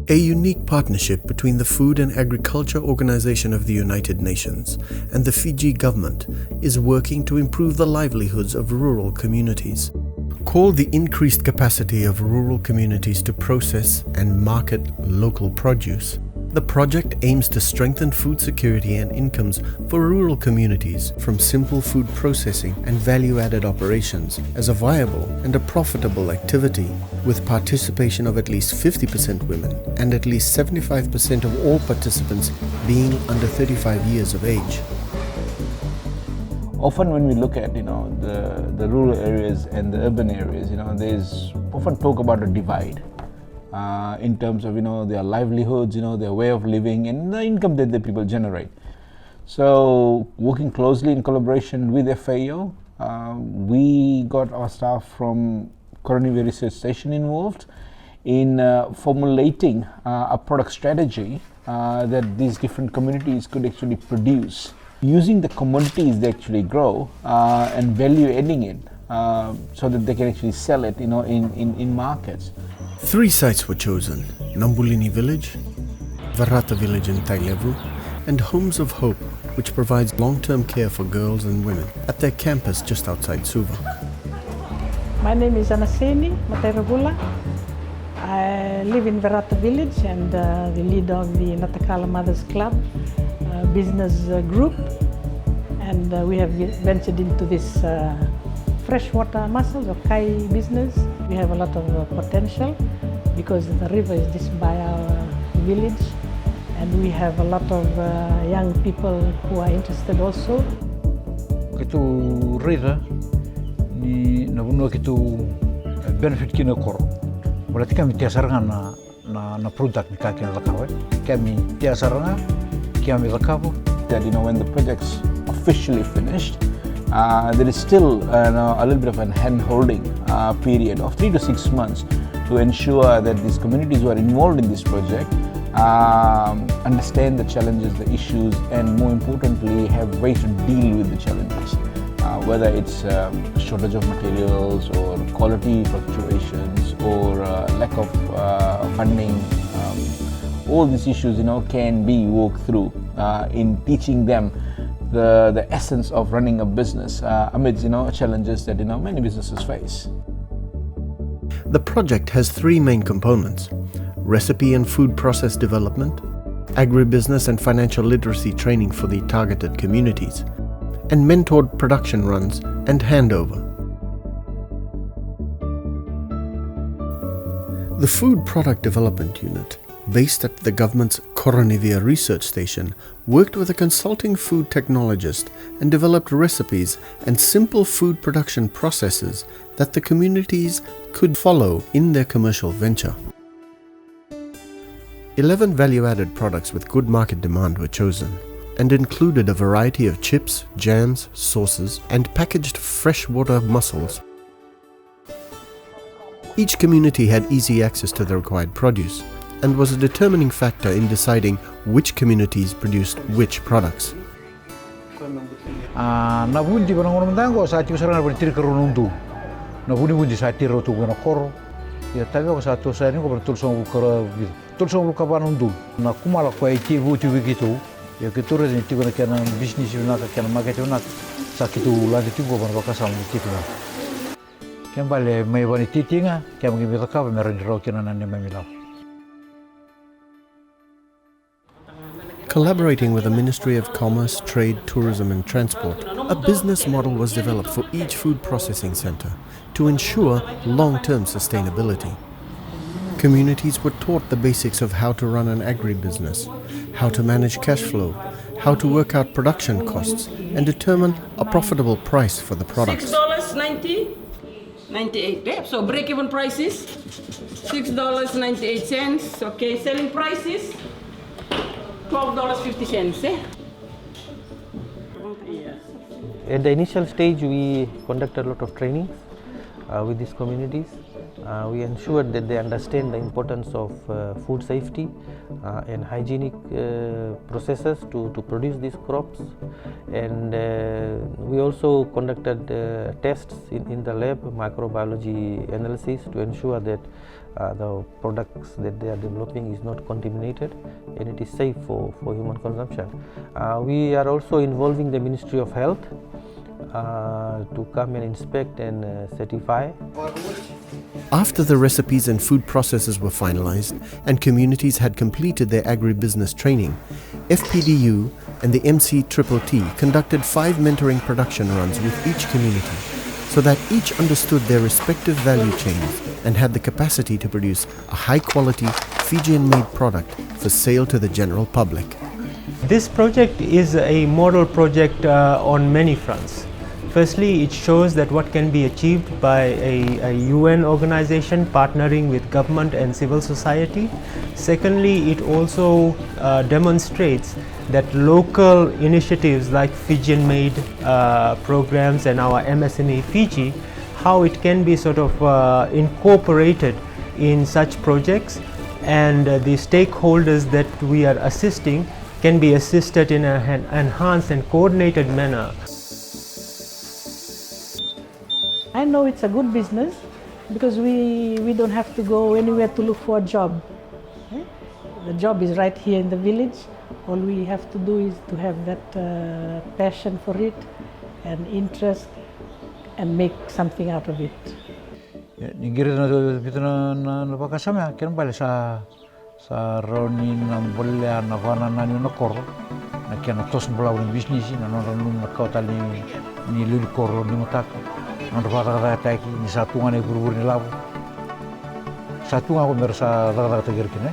A unique partnership between the Food and Agriculture Organization of the United Nations and the Fiji government is working to improve the livelihoods of rural communities. Called the increased capacity of rural communities to process and market local produce, the project aims to strengthen food security and incomes for rural communities from simple food processing and value-added operations as a viable and a profitable activity, with participation of at least 50% women and at least 75% of all participants being under 35 years of age. Often when we look at the rural areas and the urban areas, there's often talk about a divide. In terms of their livelihoods, their way of living and the income that the people generate. So working closely in collaboration with FAO, we got our staff from Coronivia Research Station involved in formulating a product strategy that these different communities could actually produce using the commodities they actually grow and value adding it so that they can actually sell it in markets. 3 sites were chosen: Nambulini Village, Varata Village in Tailevu, and Homes of Hope, which provides long-term care for girls and women at their campus just outside Suva. My name is Anaseni Mateiragula. I live in Varata Village and the leader of the Natakala Mothers Club business group, and we have ventured into this freshwater mussels or kai business. We have a lot of potential because the river is just by our village, and we have a lot of young people who are interested also. Kitu river ni nabuno kitu benefit kina koro. Berarti kami tiasaranga na product ni kaki lakawe. Kami tiasaranga kami lakawo. That when the project's officially finished, there is still a little bit of a hand-holding period of 3 to 6 months to ensure that these communities who are involved in this project understand the challenges, the issues, and more importantly, have ways to deal with the challenges. Whether it's shortage of materials or quality fluctuations or lack of funding, all these issues can be worked through in teaching them the essence of running a business amidst challenges that many businesses face. The project has 3 main components: recipe and food process development, agribusiness and financial literacy training for the targeted communities, and mentored production runs and handover. The Food Product Development Unit, based at the government's Coronivia Research Station, worked with a consulting food technologist and developed recipes and simple food production processes that the communities could follow in their commercial venture. 11 value-added products with good market demand were chosen and included a variety of chips, jams, sauces, and packaged freshwater mussels. Each community had easy access to the required produce and was a determining factor in deciding which communities produced which products. Nabundi banangon mandango sa ati usarana bertir kerunundu. Nabundi bundi sa ati rotu gana koro. Ya tabi ko sa to sa ni ko bertulsong koro tulsong luka banundu. Na kumala ko iti buti bikitu. Ya kiture ni tigo na kana business na kana market na sa kitu landi tigo ban bakasa mo tigo. Kembali mai bani titinga kemgi bilaka meron ro kana nan mamilaw. Collaborating with the Ministry of Commerce, Trade, Tourism and Transport, a business model was developed for each food processing center to ensure long-term sustainability. Communities were taught the basics of how to run an agribusiness, how to manage cash flow, how to work out production costs, and determine a profitable price for the products. $6.98. So break-even price is $6.98. Okay, selling price is $12.50. At the initial stage, we conducted a lot of trainings with these communities. We ensured that they understand the importance of food safety and hygienic processes to produce these crops. And we also conducted tests in the lab, microbiology analysis, to ensure that the products that they are developing is not contaminated and it is safe for human consumption. We are also involving the Ministry of Health to come and inspect and certify. After the recipes and food processes were finalized and communities had completed their agribusiness training, FPDU and the MCTTT conducted 5 mentoring production runs with each community so that each understood their respective value chains and had the capacity to produce a high-quality Fijian-made product for sale to the general public. This project is a model project on many fronts. Firstly, it shows that what can be achieved by a UN organization partnering with government and civil society. Secondly, it also demonstrates that local initiatives like Fijian-made programs and our MSME Fiji, how it can be sort of incorporated in such projects, and the stakeholders that we are assisting can be assisted in an enhanced and coordinated manner. I know it's a good business because we don't have to go anywhere to look for a job. The job is right here in the village. All we have to do is to have that passion for it and interest and make something out of it. Ningiri na pakasama kan bale sa roni na bolle na vana na ni koro na kiana tos bola ni business na no na kota ni lulu koro ni mataka na vara taki ni satu ngane buru ni labo satu ngako merasa daga daga tegir kine